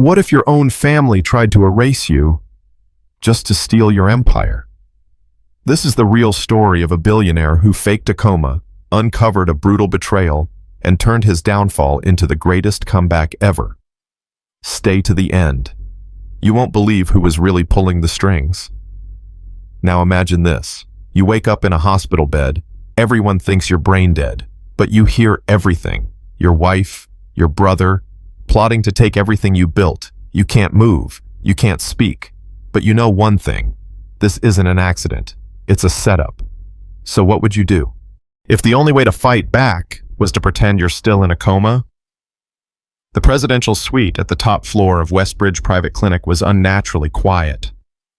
What if your own family tried to erase you just to steal your empire? This is the real story of a billionaire who faked a coma, uncovered a brutal betrayal, and turned his downfall into the greatest comeback ever. Stay to the end. You won't believe who was really pulling the strings. Now imagine this. You wake up in a hospital bed. Everyone thinks you're brain dead, but you hear everything. Your wife, your brother, plotting to take everything you built. You can't move. You can't speak. But you know one thing. This isn't an accident. It's a setup. So what would you do? If the only way to fight back was to pretend you're still in a coma? The presidential suite at the top floor of Westbridge Private Clinic was unnaturally quiet.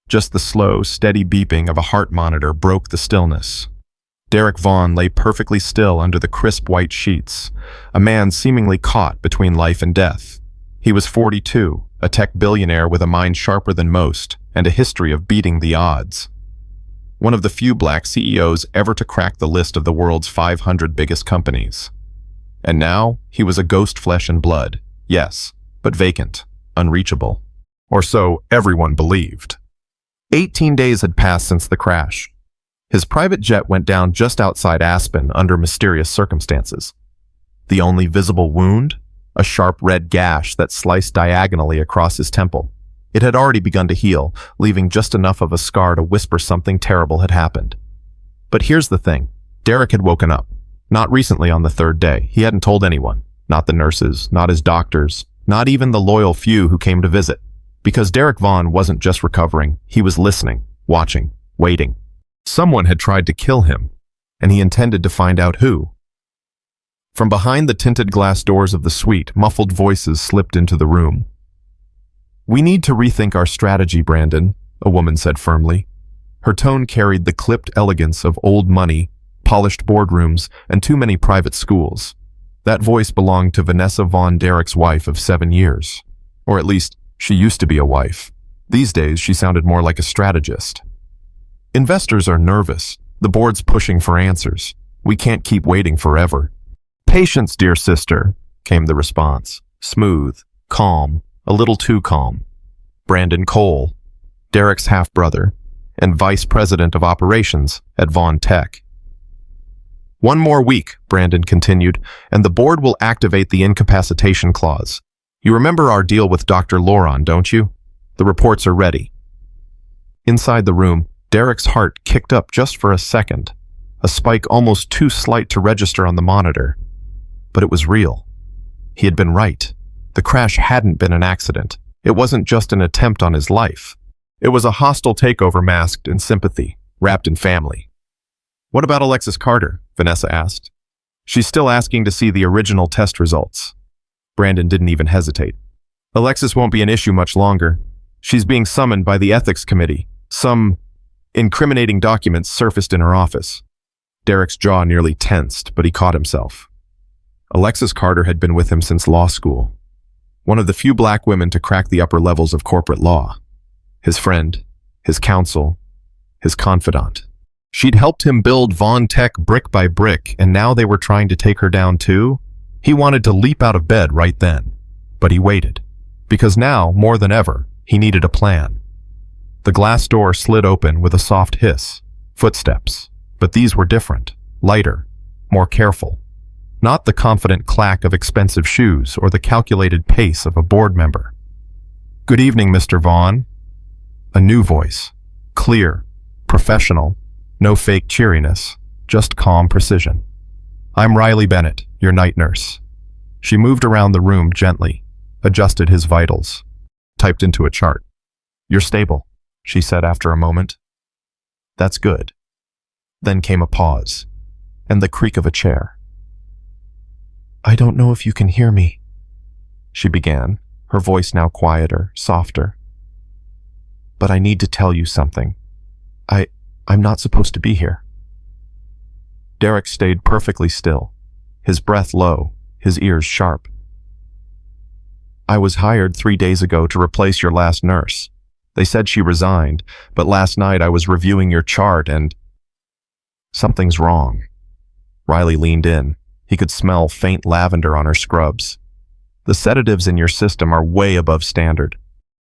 Just the slow, steady beeping of a heart monitor broke the stillness. Derek Vaughn lay perfectly still under the crisp white sheets, a man seemingly caught between life and death. He was 42, a tech billionaire with a mind sharper than most, and a history of beating the odds. One of the few black CEOs ever to crack the list of the world's 500 biggest companies. And now, he was a ghost flesh and blood, yes, but vacant, unreachable. Or so everyone believed. 18 days had passed since the crash. His private jet went down just outside Aspen under mysterious circumstances. The only visible wound? A sharp red gash that sliced diagonally across his temple. It had already begun to heal, leaving just enough of a scar to whisper something terrible had happened. But here's the thing. Derek had woken up. Not recently on the third day. He hadn't told anyone. Not the nurses, not his doctors, not even the loyal few who came to visit. Because Derek Vaughn wasn't just recovering, he was listening, watching, waiting. Someone had tried to kill him, and he intended to find out who. From behind the tinted glass doors of the suite, muffled voices slipped into the room. "We need to rethink our strategy, Brandon," a woman said firmly. Her tone carried the clipped elegance of old money, polished boardrooms, and too many private schools. That voice belonged to Vanessa Vaughn, Derek's wife of 7 years. Or at least, she used to be a wife. These days, she sounded more like a strategist. "Investors are nervous. The board's pushing for answers. We can't keep waiting forever." "Patience, dear sister," came the response. Smooth, calm, a little too calm. Brandon Cole, Derek's half-brother, and vice president of operations at Vaughn Tech. "One more week," Brandon continued, "and the board will activate the incapacitation clause. You remember our deal with Dr. Loron, don't you? The reports are ready." Inside the room, Derek's heart kicked up just for a second, a spike almost too slight to register on the monitor. But it was real. He had been right. The crash hadn't been an accident. It wasn't just an attempt on his life. It was a hostile takeover masked in sympathy, wrapped in family. "What about Alexis Carter?" Vanessa asked. "She's still asking to see the original test results." Brandon didn't even hesitate. "Alexis won't be an issue much longer. She's being summoned by the ethics committee. Some incriminating documents surfaced in her office." Derek's jaw nearly tensed, but he caught himself. Alexis Carter had been with him since law school. One of the few black women to crack the upper levels of corporate law. His friend, his counsel, his confidant. She'd helped him build Vaughn Tech brick by brick, and now they were trying to take her down too? He wanted to leap out of bed right then. But he waited. Because now, more than ever, he needed a plan. The glass door slid open with a soft hiss. Footsteps. But these were different. Lighter. More careful. Not the confident clack of expensive shoes or the calculated pace of a board member. "Good evening, Mr. Vaughn." A new voice. Clear. Professional. No fake cheeriness. Just calm precision. "I'm Riley Bennett, your night nurse." She moved around the room gently, adjusted his vitals, typed into a chart. "You're stable," she said after a moment. "That's good." Then came a pause, and the creak of a chair. "I don't know if you can hear me," she began, her voice now quieter, softer. "But I need to tell you something. I'm not supposed to be here." Derek stayed perfectly still, his breath low, his ears sharp. "I was hired 3 days ago to replace your last nurse. They said she resigned, but last night I was reviewing your chart and something's wrong." Riley leaned in. He could smell faint lavender on her scrubs. The sedatives in your system are way above standard,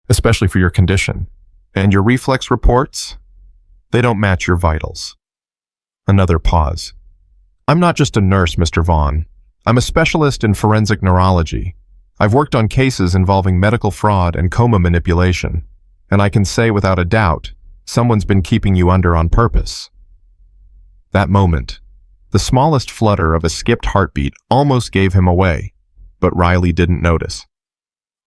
especially for your condition. And your reflex reports? They don't match your vitals. Another pause. I'm not just a nurse, Mr. Vaughn. I'm a specialist in forensic neurology. I've worked on cases involving medical fraud and coma manipulation, and I can say without a doubt, someone's been keeping you under on purpose. That moment, the smallest flutter of a skipped heartbeat almost gave him away, but Riley didn't notice.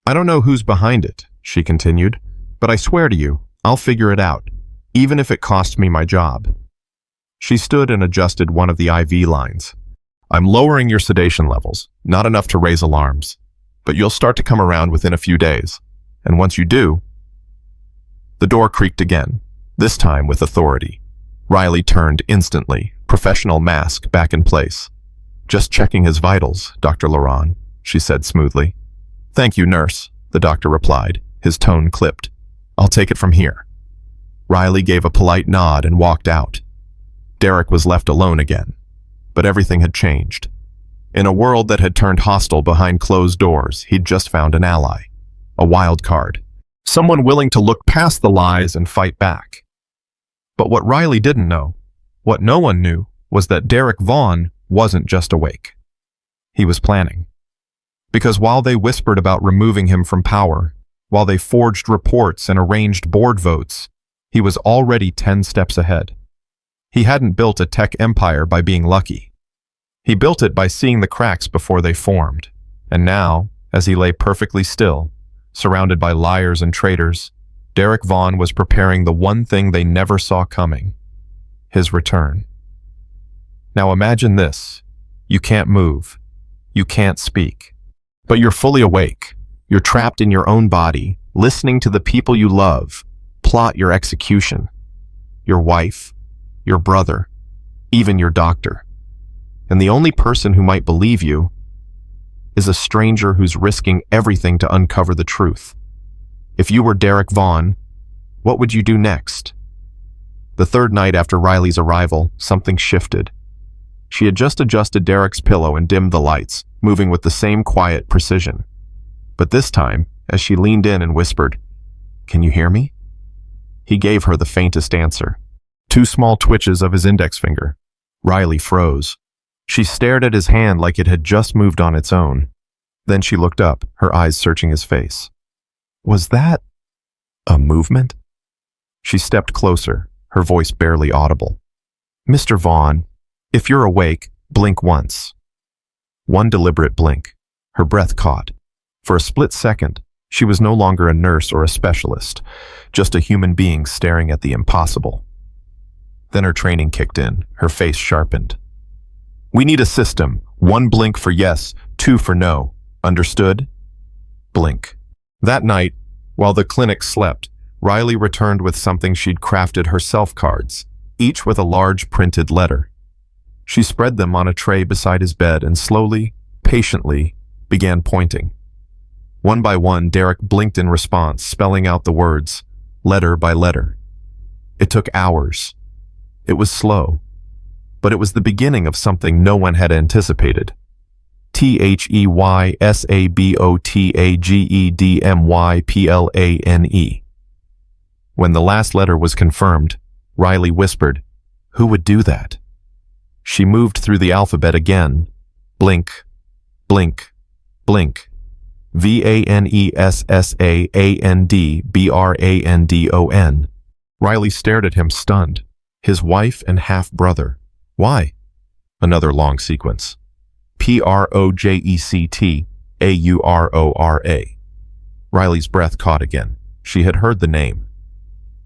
I don't know who's behind it, she continued, but I swear to you, I'll figure it out, even if it costs me my job. She stood and adjusted one of the IV lines. I'm lowering your sedation levels, not enough to raise alarms, but you'll start to come around within a few days, and once you do... The door creaked again, this time with authority. Riley turned instantly, professional mask back in place. Just checking his vitals, Dr. Laurent, she said smoothly. Thank you, nurse, the doctor replied, his tone clipped. I'll take it from here. Riley gave a polite nod and walked out. Derek was left alone again, but everything had changed. In a world that had turned hostile behind closed doors, he'd just found an ally, a wild card, someone willing to look past the lies and fight back. But what Riley didn't know, what no one knew, was that Derek Vaughn wasn't just awake. He was planning. Because while they whispered about removing him from power, while they forged reports and arranged board votes, he was already 10 steps ahead. He hadn't built a tech empire by being lucky. He built it by seeing the cracks before they formed. And now, as he lay perfectly still, surrounded by liars and traitors, Derek Vaughn was preparing the one thing they never saw coming: his return. Now imagine this. You can't move. You can't speak. But you're fully awake. You're trapped in your own body, listening to the people you love plot your execution. Your wife, your brother, even your doctor. And the only person who might believe you is a stranger who's risking everything to uncover the truth. If you were Derek Vaughn, what would you do next? The third night after Riley's arrival, something shifted. She had just adjusted Derek's pillow and dimmed the lights, moving with the same quiet precision. But this time, as she leaned in and whispered, "Can you hear me?" He gave her the faintest answer. 2 small twitches of his index finger. Riley froze. She stared at his hand like it had just moved on its own. Then she looked up, her eyes searching his face. Was that a movement? She stepped closer, her voice barely audible. Mr. Vaughn, if you're awake, blink once. One deliberate blink. Her breath caught. For a split second, she was no longer a nurse or a specialist, just a human being staring at the impossible. Then her training kicked in, her face sharpened. We need a system. 1 blink for yes, 2 for no. Understood? Blink. That night, while the clinic slept, Riley returned with something she'd crafted herself: cards, each with a large printed letter. She spread them on a tray beside his bed and slowly, patiently, began pointing. One by one, Derek blinked in response, spelling out the words, letter by letter. It took hours. It was slow, but it was the beginning of something no one had anticipated. THEYSABOTAGEDMYPLANE. When the last letter was confirmed, Riley whispered, "Who would do that?" She moved through the alphabet again. Blink, blink, blink. VANESSAANDBRANDON. Riley stared at him stunned. His wife and half-brother. Why? Another long sequence. PROJECTAURORA. Riley's breath caught again. She had heard the name.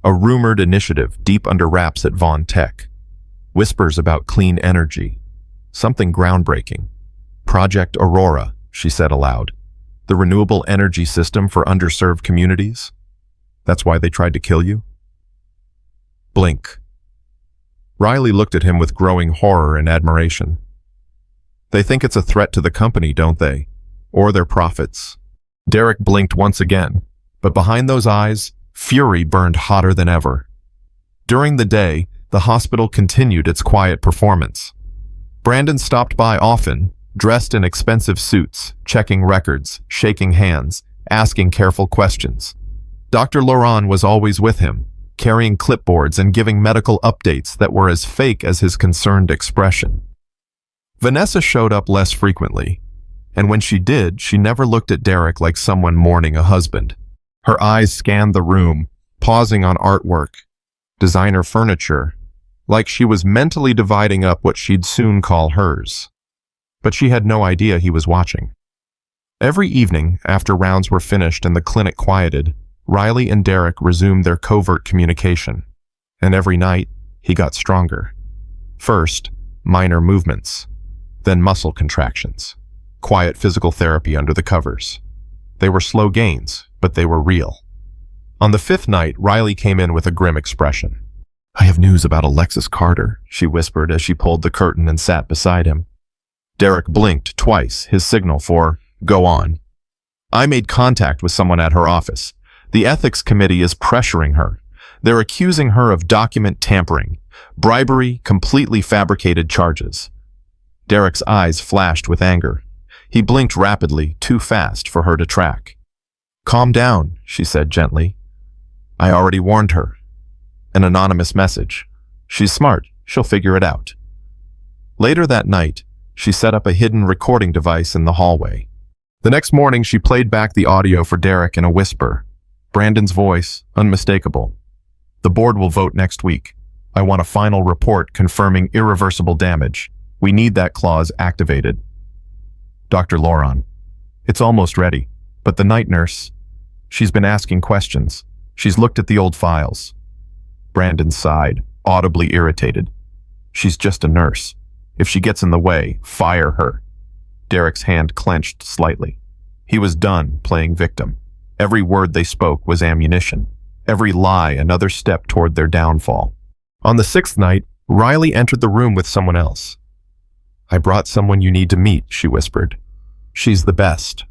A rumored initiative deep under wraps at Vaughn Tech. Whispers about clean energy. Something groundbreaking. Project Aurora, she said aloud. The renewable energy system for underserved communities? That's why they tried to kill you? Blink. Riley looked at him with growing horror and admiration. They think it's a threat to the company, don't they? Or their profits. Derek blinked once again, but behind those eyes, fury burned hotter than ever. During the day, the hospital continued its quiet performance. Brandon stopped by often, dressed in expensive suits, checking records, shaking hands, asking careful questions. Dr. Laurent was always with him, carrying clipboards and giving medical updates that were as fake as his concerned expression. Vanessa showed up less frequently, and when she did, she never looked at Derek like someone mourning a husband. Her eyes scanned the room, pausing on artwork, designer furniture, like she was mentally dividing up what she'd soon call hers. But she had no idea he was watching. Every evening, after rounds were finished and the clinic quieted, Riley and Derek resumed their covert communication, and every night, he got stronger. First, minor movements, then muscle contractions, quiet physical therapy under the covers. They were slow gains, but they were real. On the fifth night, Riley came in with a grim expression. "I have news about Alexis Carter," she whispered as she pulled the curtain and sat beside him. Derek blinked twice, his signal for, "Go on." "I made contact with someone at her office. The ethics committee is pressuring her. They're accusing her of document tampering, bribery, completely fabricated charges." Derek's eyes flashed with anger. He blinked rapidly, too fast for her to track. "Calm down," she said gently. "I already warned her." An anonymous message. "She's smart. She'll figure it out." Later that night, she set up a hidden recording device in the hallway. The next morning, she played back the audio for Derek in a whisper. Brandon's voice, unmistakable. "The board will vote next week. I want a final report confirming irreversible damage. We need that clause activated." Dr. Laurent. "It's almost ready, but the night nurse, she's been asking questions. She's looked at the old files." Brandon sighed, audibly irritated. "She's just a nurse. If she gets in the way, fire her." Derek's hand clenched slightly. He was done playing victim. Every word they spoke was ammunition. Every lie another step toward their downfall. On the sixth night, Riley entered the room with someone else. "I brought someone you need to meet," she whispered. "She's the best."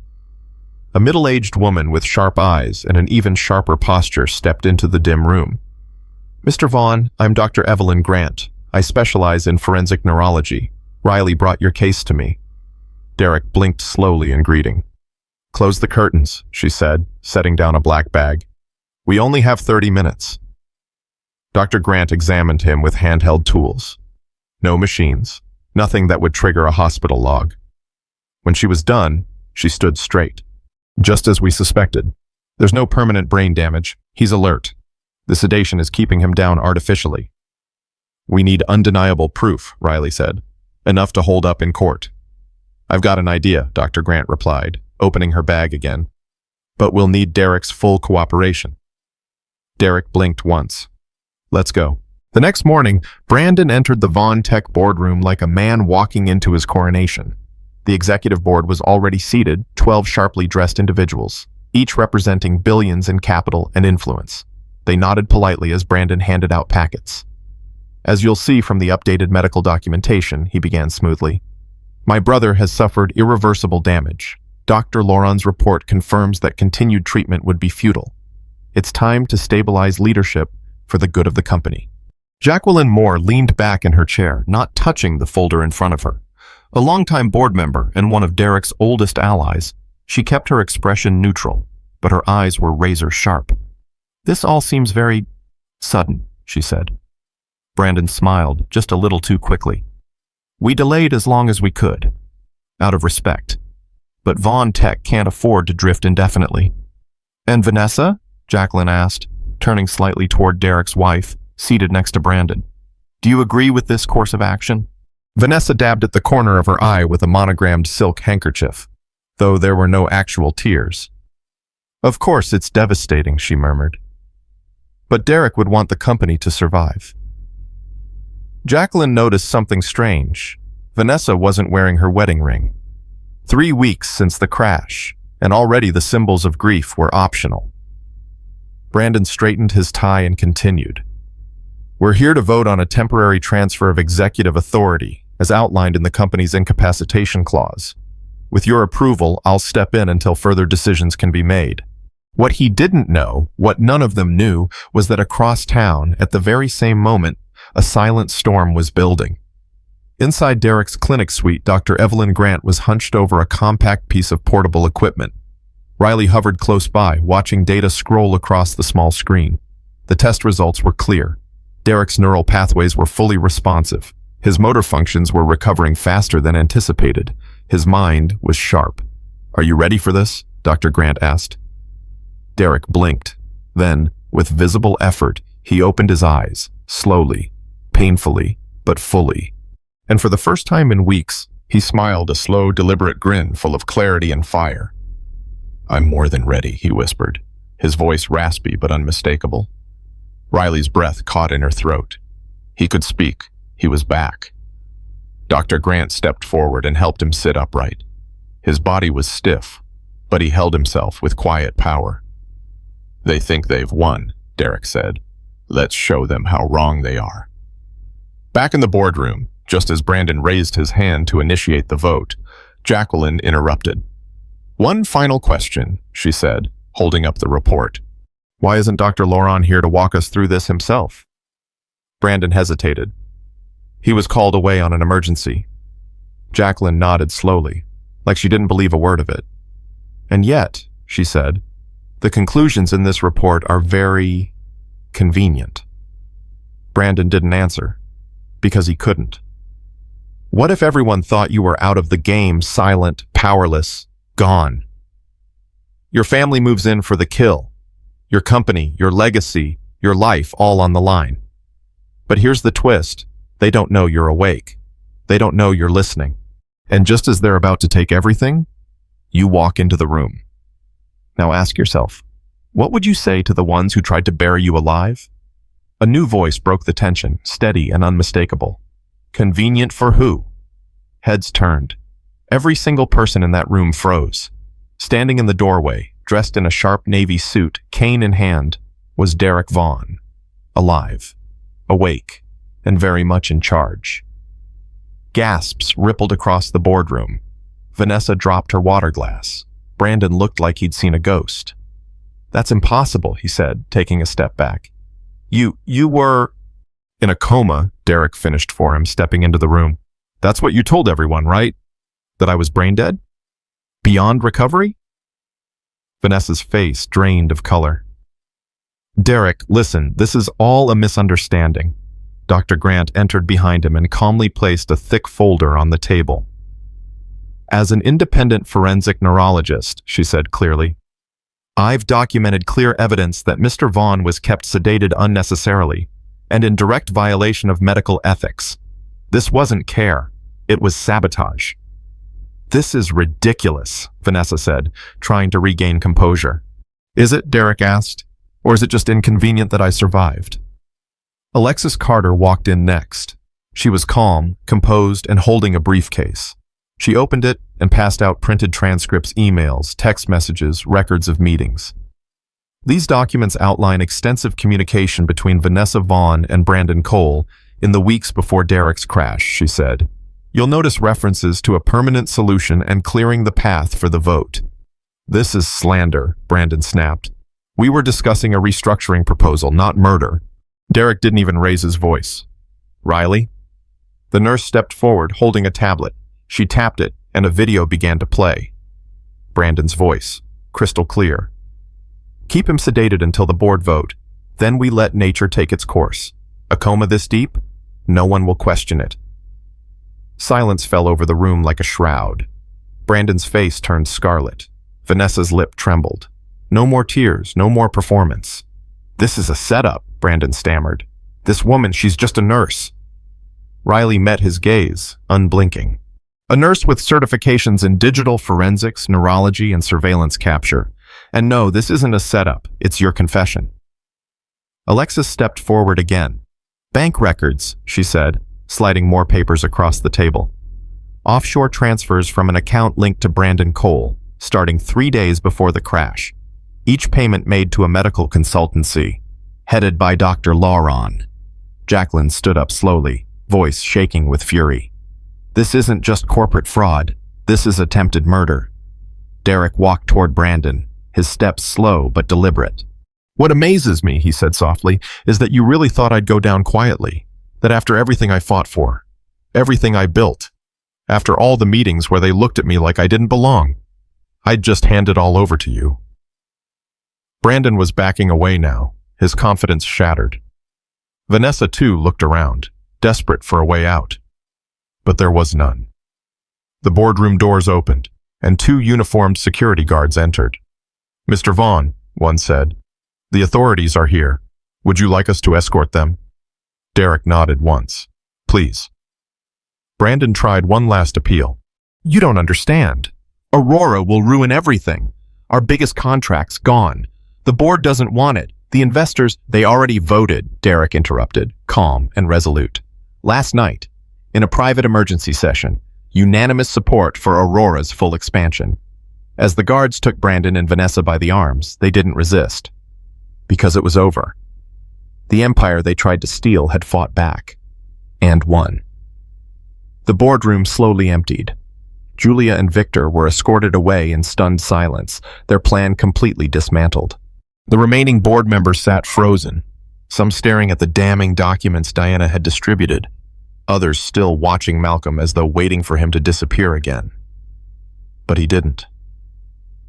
A middle-aged woman with sharp eyes and an even sharper posture stepped into the dim room. "Mr. Vaughn, I'm Dr. Evelyn Grant. I specialize in forensic neurology. Riley brought your case to me." Derek blinked slowly in greeting. "Close the curtains," she said, setting down a black bag. "We only have 30 minutes. Dr. Grant examined him with handheld tools. No machines, nothing that would trigger a hospital log. When she was done, she stood straight. "Just as we suspected. There's no permanent brain damage. He's alert. The sedation is keeping him down artificially." "We need undeniable proof," Riley said. "Enough to hold up in court." "I've got an idea," Dr. Grant replied, opening her bag again. "But we'll need Derek's full cooperation." Derek blinked once. "Let's go." The next morning, Brandon entered the Vaughn Tech boardroom like a man walking into his coronation. The executive board was already seated, 12 sharply dressed individuals, each representing billions in capital and influence. They nodded politely as Brandon handed out packets. "As you'll see from the updated medical documentation," he began smoothly, "my brother has suffered irreversible damage. Dr. Laurent's report confirms that continued treatment would be futile. It's time to stabilize leadership for the good of the company." Jacqueline Moore leaned back in her chair, not touching the folder in front of her. A longtime board member and one of Derek's oldest allies, she kept her expression neutral, but her eyes were razor sharp. "This all seems very sudden," she said. Brandon smiled, just a little too quickly. "We delayed as long as we could, out of respect. But Vaughn Tech can't afford to drift indefinitely." "And Vanessa?" Jacqueline asked, turning slightly toward Derek's wife, seated next to Brandon. "Do you agree with this course of action?" Vanessa dabbed at the corner of her eye with a monogrammed silk handkerchief, though there were no actual tears. "Of course it's devastating," she murmured. "But Derek would want the company to survive." Jacqueline noticed something strange. Vanessa wasn't wearing her wedding ring. 3 weeks since the crash, and already the symbols of grief were optional. Brandon straightened his tie and continued. "We're here to vote on a temporary transfer of executive authority, as outlined in the company's incapacitation clause. With your approval, I'll step in until further decisions can be made." What he didn't know, what none of them knew, was that across town, at the very same moment, a silent storm was building. Inside Derek's clinic suite, Dr. Evelyn Grant was hunched over a compact piece of portable equipment. Riley hovered close by, watching data scroll across the small screen. The test results were clear. Derek's neural pathways were fully responsive. His motor functions were recovering faster than anticipated. His mind was sharp. "Are you ready for this?" Dr. Grant asked. Derek blinked. Then, with visible effort, he opened his eyes, slowly, painfully, but fully. And for the first time in weeks, he smiled, a slow, deliberate grin full of clarity and fire. "I'm more than ready," he whispered, his voice raspy but unmistakable. Riley's breath caught in her throat. He could speak. He was back. Dr. Grant stepped forward and helped him sit upright. His body was stiff, but he held himself with quiet power. "They think they've won," Derek said. "Let's show them how wrong they are." Back in the boardroom, just as Brandon raised his hand to initiate the vote, Jacqueline interrupted. "One final question," she said, holding up the report. "Why isn't Dr. Lauron here to walk us through this himself?" Brandon hesitated. "He was called away on an emergency." Jacqueline nodded slowly, like she didn't believe a word of it. "And yet," she said, "the conclusions in this report are very convenient." Brandon didn't answer, because he couldn't. What if everyone thought you were out of the game, silent, powerless, gone? Your family moves in for the kill. Your company, your legacy, your life, all on the line. But here's the twist. They don't know you're awake. They don't know you're listening. And just as they're about to take everything, you walk into the room. Now ask yourself, what would you say to the ones who tried to bury you alive? A new voice broke the tension, steady and unmistakable. "Convenient for who?" Heads turned. Every single person in that room froze. Standing in the doorway, dressed in a sharp navy suit, cane in hand, was Derek Vaughn. Alive, awake, and very much in charge. Gasps rippled across the boardroom. Vanessa dropped her water glass. Brandon looked like he'd seen a ghost. "That's impossible," he said, taking a step back. You were..." "In a coma," Derek finished for him, stepping into the room. "That's what you told everyone, right? That I was brain dead? Beyond recovery?" Vanessa's face drained of color. "Derek, listen, this is all a misunderstanding." Dr. Grant entered behind him and calmly placed a thick folder on the table. "As an independent forensic neurologist," she said clearly, "I've documented clear evidence that Mr. Vaughn was kept sedated unnecessarily and in direct violation of medical ethics. This wasn't care. It was sabotage." "This is ridiculous," Vanessa said, trying to regain composure. "Is it?" Derek asked. "Or is it just inconvenient that I survived?" Alexis Carter walked in next. She was calm, composed, and holding a briefcase. She opened it and passed out printed transcripts, emails, text messages, records of meetings. These documents outline extensive communication between Vanessa Vaughn and Brandon Cole in the weeks before Derek's crash, she said. "You'll notice references to a permanent solution and clearing the path for the vote." "This is slander," Brandon snapped. "We were discussing a restructuring proposal, not murder." Derek didn't even raise his voice. "Riley?" The nurse stepped forward, holding a tablet. She tapped it, and a video began to play. Brandon's voice, crystal clear. "Keep him sedated until the board vote. Then we let nature take its course. A coma this deep? No one will question it." Silence fell over the room like a shroud. Brandon's face turned scarlet. Vanessa's lip trembled. No more tears, no more performance. "This is a setup," Brandon stammered. "This woman, she's just a nurse." Riley met his gaze, unblinking. "A nurse with certifications in digital forensics, neurology, and surveillance capture. And no, this isn't a setup, it's your confession." Alexis stepped forward again. "Bank records," she said, sliding more papers across the table. "Offshore transfers from an account linked to Brandon Cole, starting 3 days before the crash. Each payment made to a medical consultancy, headed by Dr. Lauron." Jacqueline stood up slowly, voice shaking with fury. "This isn't just corporate fraud. This is attempted murder." Derek walked toward Brandon, his steps slow but deliberate. "What amazes me," he said softly, "is that you really thought I'd go down quietly. That after everything I fought for, everything I built. After all the meetings where they looked at me like I didn't belong, I'd just hand it all over to you." Brandon was backing away now, his confidence shattered. Vanessa too looked around, desperate for a way out. But there was none. The boardroom doors opened, and 2 uniformed security guards entered. "Mr. Vaughn," one said, "the authorities are here. Would you like us to escort them?" Derek nodded once. "Please." Brandon tried one last appeal. "You don't understand. Aurora will ruin everything. Our biggest contract's gone. The board doesn't want it. The investors—" "They already voted," Derek interrupted, calm and resolute. "Last night, in a private emergency session, unanimous support for Aurora's full expansion." As the guards took Brandon and Vanessa by the arms, they didn't resist. Because it was over. The empire they tried to steal had fought back. And won. The boardroom slowly emptied. Julia and Victor were escorted away in stunned silence, their plan completely dismantled. The remaining board members sat frozen, some staring at the damning documents Diana had distributed, others still watching Malcolm as though waiting for him to disappear again. But he didn't.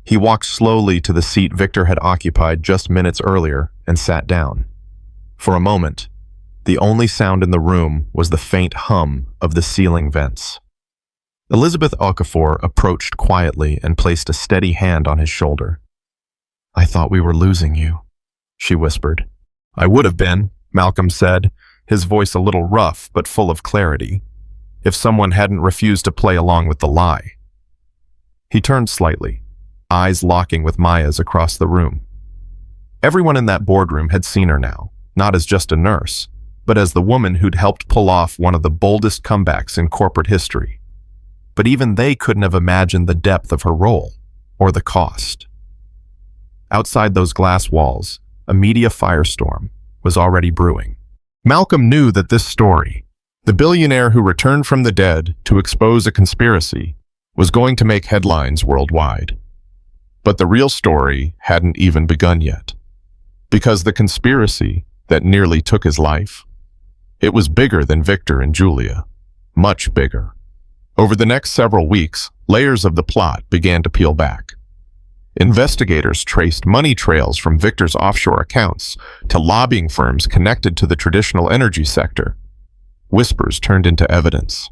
He walked slowly to the seat Victor had occupied just minutes earlier and sat down. For a moment, the only sound in the room was the faint hum of the ceiling vents. Elizabeth Okafor approached quietly and placed a steady hand on his shoulder. "I thought we were losing you," she whispered. "I would have been," Malcolm said, his voice a little rough but full of clarity, if someone hadn't refused to play along with the lie. He turned slightly, eyes locking with Maya's across the room. Everyone in that boardroom had seen her now, not as just a nurse, but as the woman who'd helped pull off one of the boldest comebacks in corporate history. But even they couldn't have imagined the depth of her role, or the cost. Outside those glass walls, a media firestorm was already brewing. Malcolm knew that this story, the billionaire who returned from the dead to expose a conspiracy, was going to make headlines worldwide. But the real story hadn't even begun yet. Because the conspiracy that nearly took his life, it was bigger than Victor and Julia, much bigger. Over the next several weeks, layers of the plot began to peel back. Investigators traced money trails from Victor's offshore accounts to lobbying firms connected to the traditional energy sector. Whispers turned into evidence.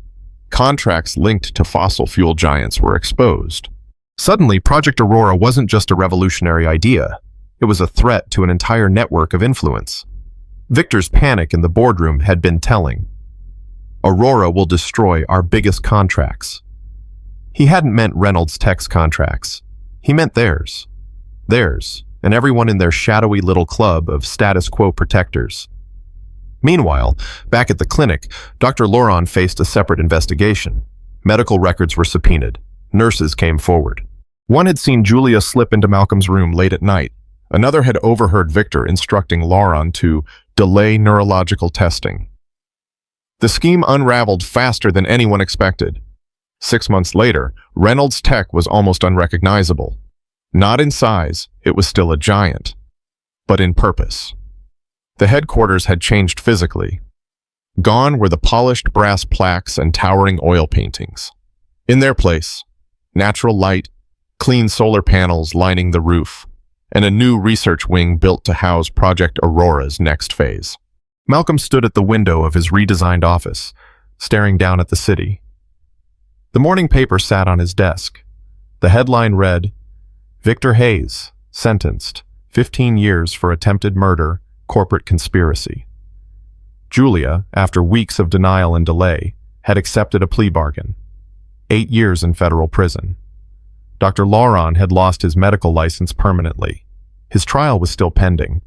Contracts linked to fossil fuel giants were exposed. Suddenly, Project Aurora wasn't just a revolutionary idea. It was a threat to an entire network of influence. Victor's panic in the boardroom had been telling. Aurora will destroy our biggest contracts. He hadn't meant Reynolds Tech's contracts. He meant theirs. Theirs, and everyone in their shadowy little club of status quo protectors. Meanwhile, back at the clinic, Dr. Laurent faced a separate investigation. Medical records were subpoenaed. Nurses came forward. One had seen Julia slip into Malcolm's room late at night. Another had overheard Victor instructing Laurent to delay neurological testing. The scheme unraveled faster than anyone expected. 6 months later, Reynolds Tech was almost unrecognizable. Not in size, it was still a giant, but in purpose. The headquarters had changed physically. Gone were the polished brass plaques and towering oil paintings. In their place, natural light, clean solar panels lining the roof, and a new research wing built to house Project Aurora's next phase. Malcolm stood at the window of his redesigned office, staring down at the city. The morning paper sat on his desk. The headline read, "Victor Hayes, sentenced, 15 years for attempted murder, corporate conspiracy." Julia, after weeks of denial and delay, had accepted a plea bargain. 8 years in federal prison. Dr. Laurent had lost his medical license permanently. His trial was still pending.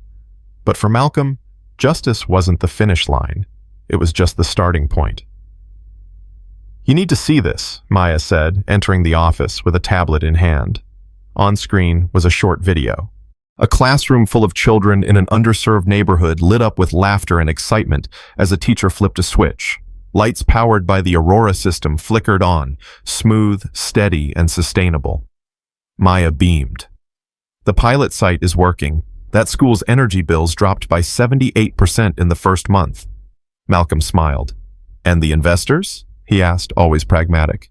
But for Malcolm, justice wasn't the finish line. It was just the starting point. "You need to see this," Maya said, entering the office with a tablet in hand. On screen was a short video. A classroom full of children in an underserved neighborhood lit up with laughter and excitement as a teacher flipped a switch. Lights powered by the Aurora system flickered on, smooth, steady, and sustainable. Maya beamed. "The pilot site is working. That school's energy bills dropped by 78% in the first month." Malcolm smiled. "And the investors?" he asked, always pragmatic.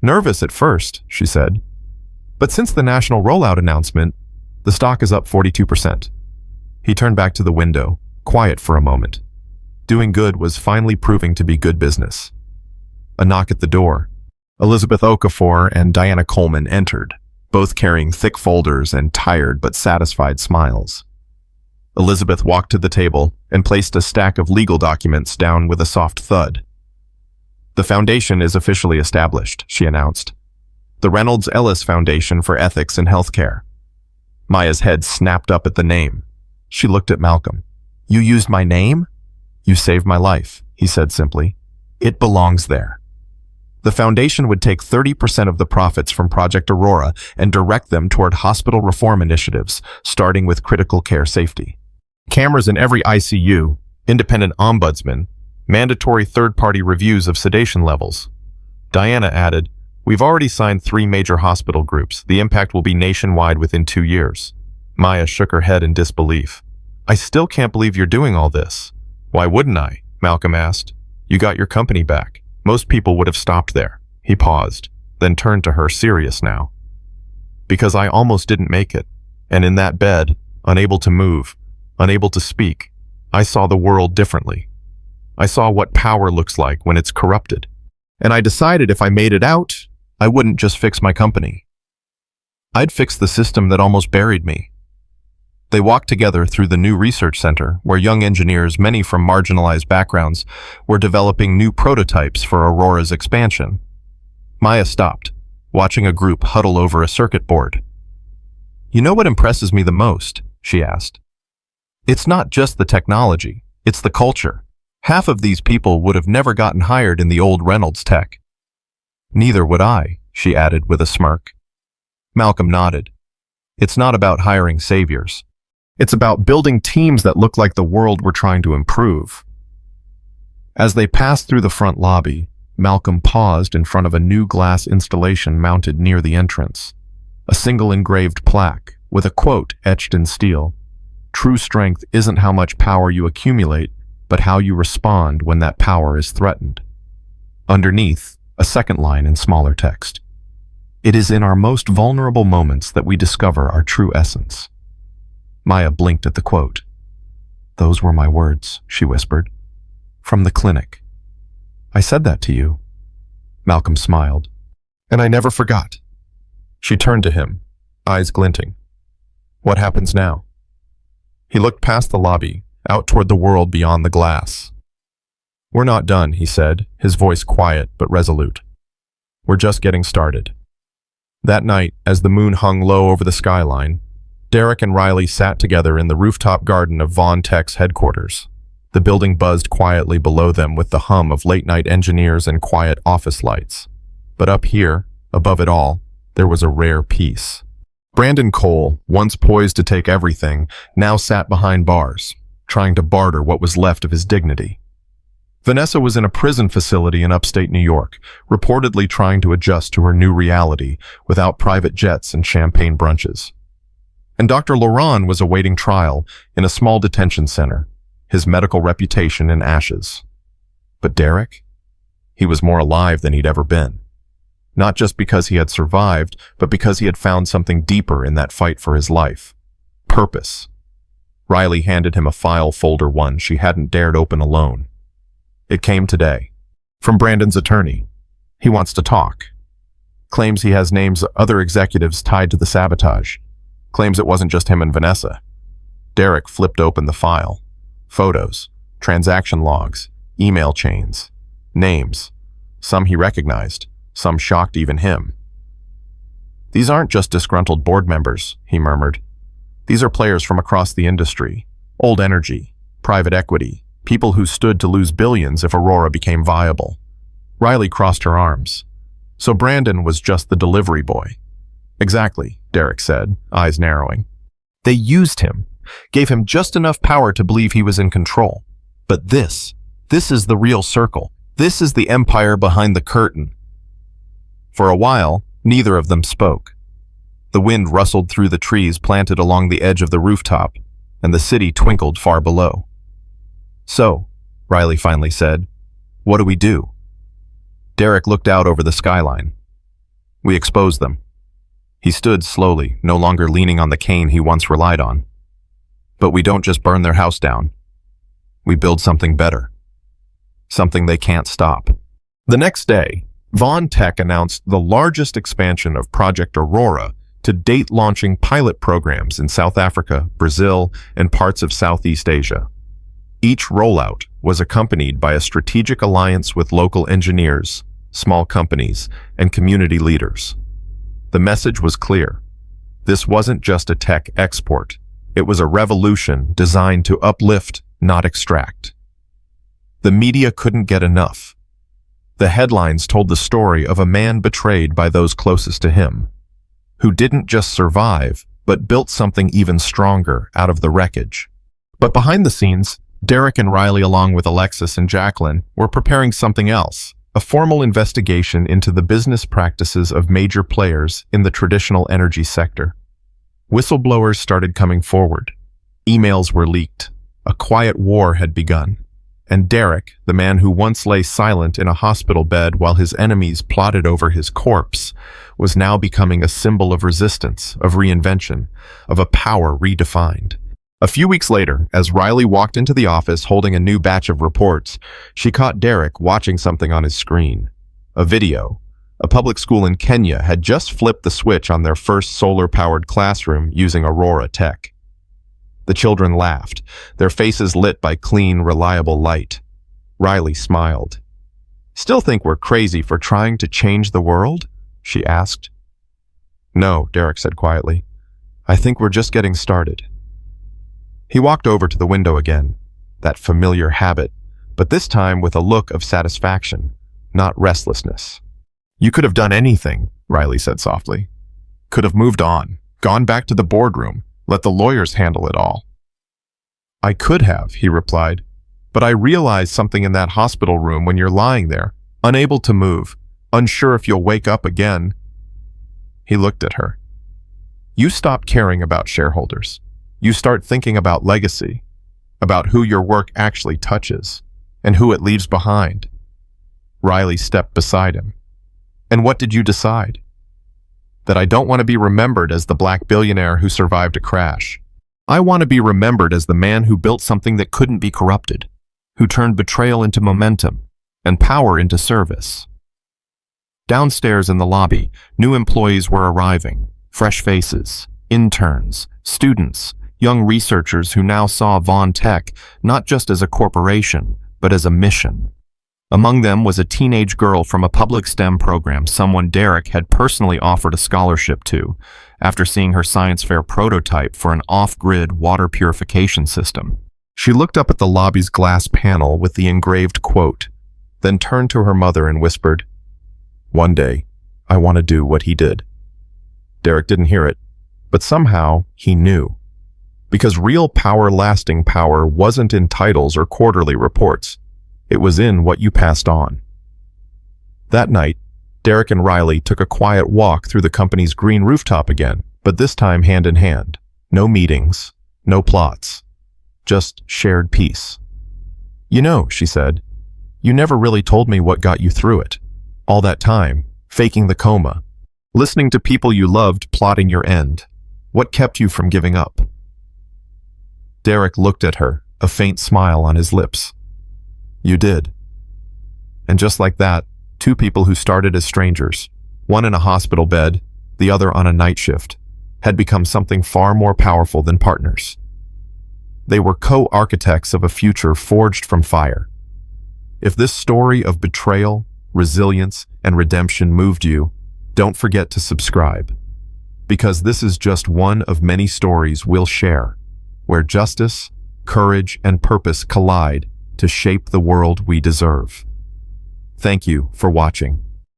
Nervous at first, she said. But since the national rollout announcement, the stock is up 42%. He turned back to the window, quiet for a moment. Doing good was finally proving to be good business. A knock at the door. Elizabeth Okafor and Diana Coleman entered, both carrying thick folders and tired but satisfied smiles. Elizabeth walked to the table and placed a stack of legal documents down with a soft thud. The foundation is officially established, she announced. The Reynolds Ellis Foundation for Ethics in Healthcare. Maya's head snapped up at the name. She looked at Malcolm. You used my name? You saved my life, he said simply. It belongs there. The foundation would take 30% of the profits from Project Aurora and direct them toward hospital reform initiatives, starting with critical care safety. Cameras in every ICU, independent ombudsman, mandatory third-party reviews of sedation levels. Diana added, We've already signed 3 major hospital groups. The impact will be nationwide within 2 years. Maya shook her head in disbelief. I still can't believe you're doing all this. Why wouldn't I? Malcolm asked. You got your company back. Most people would have stopped there. He paused, then turned to her, serious now. Because I almost didn't make it. And in that bed, unable to move, unable to speak, I saw the world differently. I saw what power looks like when it's corrupted. And I decided if I made it out, I wouldn't just fix my company. I'd fix the system that almost buried me. They walked together through the new research center, where young engineers, many from marginalized backgrounds, were developing new prototypes for Aurora's expansion. Maya stopped, watching a group huddle over a circuit board. You know what impresses me the most? She asked. It's not just the technology, it's the culture. Half of these people would have never gotten hired in the old Reynolds tech. Neither would I, she added with a smirk. Malcolm nodded. It's not about hiring saviors. It's about building teams that look like the world we're trying to improve. As they passed through the front lobby, Malcolm paused in front of a new glass installation mounted near the entrance. A single engraved plaque with a quote etched in steel. True strength isn't how much power you accumulate, but how you respond when that power is threatened. Underneath, a second line in smaller text. It is in our most vulnerable moments that we discover our true essence. Maya blinked at the quote. Those were my words, she whispered. From the clinic. I said that to you. Malcolm smiled. And I never forgot. She turned to him, eyes glinting. What happens now? He looked past the lobby, out toward the world beyond the glass. We're not done, he said, his voice quiet but resolute. We're just getting started. That night, as the moon hung low over the skyline, Derek and Riley sat together in the rooftop garden of Vaughn Tech's headquarters. The building buzzed quietly below them with the hum of late-night engineers and quiet office lights. But up here, above it all, there was a rare peace. Brandon Cole, once poised to take everything, now sat behind bars, trying to barter what was left of his dignity. Vanessa was in a prison facility in upstate New York, reportedly trying to adjust to her new reality without private jets and champagne brunches. And Dr. Laurent was awaiting trial in a small detention center, his medical reputation in ashes. But Derek? He was more alive than he'd ever been. Not just because he had survived, but because he had found something deeper in that fight for his life. Purpose. Riley handed him a file folder, one she hadn't dared open alone. It came today. From Brandon's attorney. He wants to talk. Claims he has names of other executives tied to the sabotage. Claims it wasn't just him and Vanessa. Derek flipped open the file. Photos, transaction logs, email chains, names. Some he recognized, some shocked even him. These aren't just disgruntled board members, he murmured. These are players from across the industry. Old energy, private equity, people who stood to lose billions if Aurora became viable. Riley crossed her arms. So Brandon was just the delivery boy. Exactly, Derek said, eyes narrowing. They used him, gave him just enough power to believe he was in control. But this is the real circle. This is the empire behind the curtain. For a while, neither of them spoke. The wind rustled through the trees planted along the edge of the rooftop, and the city twinkled far below. So, Riley finally said, what do we do? Derek looked out over the skyline. We exposed them. He stood slowly, no longer leaning on the cane he once relied on. But we don't just burn their house down. We build something better. Something they can't stop. The next day, Vaughn Tech announced the largest expansion of Project Aurora to date, launching pilot programs in South Africa, Brazil, and parts of Southeast Asia. Each rollout was accompanied by a strategic alliance with local engineers, small companies, and community leaders. The message was clear. This wasn't just a tech export. It was a revolution designed to uplift, not extract. The media couldn't get enough. The headlines told the story of a man betrayed by those closest to him, who didn't just survive, but built something even stronger out of the wreckage. But behind the scenes, Derek and Riley, along with Alexis and Jacqueline, were preparing something else, a formal investigation into the business practices of major players in the traditional energy sector. Whistleblowers started coming forward. Emails were leaked. A quiet war had begun. And Derek, the man who once lay silent in a hospital bed while his enemies plotted over his corpse, was now becoming a symbol of resistance, of reinvention, of a power redefined. A few weeks later, as Riley walked into the office holding a new batch of reports, she caught Derek watching something on his screen. A video. A public school in Kenya had just flipped the switch on their first solar-powered classroom using Aurora tech. The children laughed, their faces lit by clean, reliable light. Riley smiled. "Still think we're crazy for trying to change the world?" she asked. "No," Derek said quietly. "I think we're just getting started." He walked over to the window again, that familiar habit, but this time with a look of satisfaction, not restlessness. "You could have done anything," Riley said softly. "Could have moved on, gone back to the boardroom, let the lawyers handle it all." "I could have," he replied, "but I realized something in that hospital room when you're lying there, unable to move, unsure if you'll wake up again." He looked at her. "You stop caring about shareholders. You start thinking about legacy, about who your work actually touches, and who it leaves behind." Riley stepped beside him. "And what did you decide?" "That I don't want to be remembered as the black billionaire who survived a crash. I want to be remembered as the man who built something that couldn't be corrupted, who turned betrayal into momentum, and power into service." Downstairs in the lobby, new employees were arriving, fresh faces, interns, students, young researchers who now saw Vaughn Tech not just as a corporation, but as a mission. Among them was a teenage girl from a public STEM program, someone Derek had personally offered a scholarship to, after seeing her science fair prototype for an off-grid water purification system. She looked up at the lobby's glass panel with the engraved quote, then turned to her mother and whispered, "One day, I want to do what he did." Derek didn't hear it, but somehow he knew. Because real power, lasting power, wasn't in titles or quarterly reports. It was in what you passed on. That night, Derek and Riley took a quiet walk through the company's green rooftop again, but this time hand in hand. No meetings, no plots, just shared peace. "You know," she said, "you never really told me what got you through it. All that time, faking the coma, listening to people you loved plotting your end. What kept you from giving up?" Derek looked at her, a faint smile on his lips. "You did." And just like that, two people who started as strangers, one in a hospital bed, the other on a night shift, had become something far more powerful than partners. They were co-architects of a future forged from fire. If this story of betrayal, resilience, and redemption moved you, don't forget to subscribe. Because this is just one of many stories we'll share, where justice, courage, and purpose collide to shape the world we deserve. Thank you for watching.